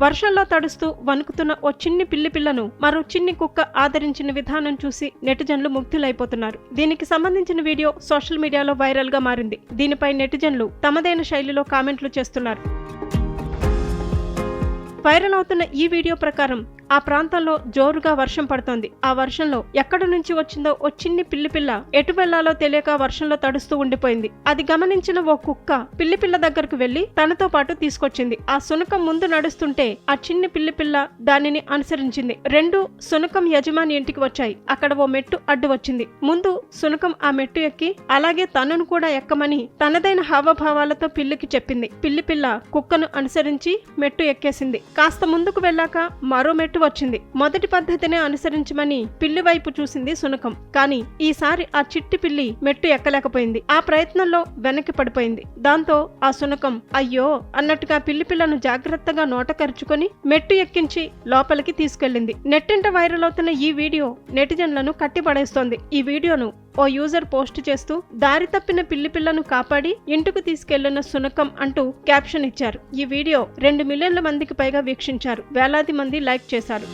వర్షంలో తడుస్తూ వణుకుతున్న ఓ చిన్ని పిల్లిపిల్లను మరో చిన్ని కుక్క ఆదరించిన విధానం చూసి నెటిజన్లు ముగ్ధులైపోతున్నారు. దీనికి సంబంధించిన వీడియో సోషల్ మీడియాలో వైరల్ గా మారింది. దీనిపై నెటిజన్లు తమదైన శైలిలో కామెంట్లు చేస్తున్నారు. వైరల్ అవుతున్న ఈ వీడియో ప్రకారం ఆ ప్రాంతంలో జోరుగా వర్షం పడుతోంది. ఆ వర్షంలో ఎక్కడి నుంచి వచ్చిందో ఓ చిన్ని పిల్లిపిల్ల ఎటు వెళ్లాలో తెలియక వర్షంలో తడుస్తూ ఉండిపోయింది. అది గమనించిన ఓ కుక్క పిల్లిపిల్ల దగ్గరకు వెళ్లి తనతో పాటు తీసుకొచ్చింది. ఆ శునకం ముందు నడుస్తుంటే ఆ చిన్ని పిల్లిపిల్ల దానిని అనుసరించింది. రెండు శునకం యజమాని ఇంటికి వచ్చాయి. అక్కడ ఓ మెట్టు అడ్డు వచ్చింది. ముందు శునకం ఆ మెట్టు ఎక్కి అలాగే తనను కూడా ఎక్కమని తనదైన హావభావాలతో పిల్లికి చెప్పింది. పిల్లిపిల్ల కుక్కను అనుసరించి మెట్టు ఎక్కేసింది. కాస్త ముందుకు వెళ్ళాక మరో మెట్టు వచ్చింది. మొదటి పద్ధతినే అనుసరించమని పిల్లి వైపు చూసింది శునకం. కానీ ఈసారి ఆ చిట్టి పిల్లి మెట్టు ఎక్కలేకపోయింది. ఆ ప్రయత్నంలో వెనక్కి పడిపోయింది. దాంతో ఆ శునకం అయ్యో అన్నట్టుగా పిల్లిపిల్లను జాగ్రత్తగా నోట కరుచుకొని మెట్టు ఎక్కించి లోపలికి తీసుకెళ్లింది. నెట్టింట వైరల్ అవుతున్న ఈ వీడియో నెటిజన్లను కట్టిపడేస్తోంది. ఈ వీడియోను ఓ యూజర్ పోస్ట్ చేస్తూ దారి తప్పిన పిల్లిపిల్లను కాపాడి ఇంటికి తీసుకెళ్లిన శునకం అంటూ క్యాప్షన్ ఇచ్చారు. ఈ వీడియో 2 మిలియన్ల మందికి పైగా వీక్షించారు. వేలాది మంది లైక్ చేశారు.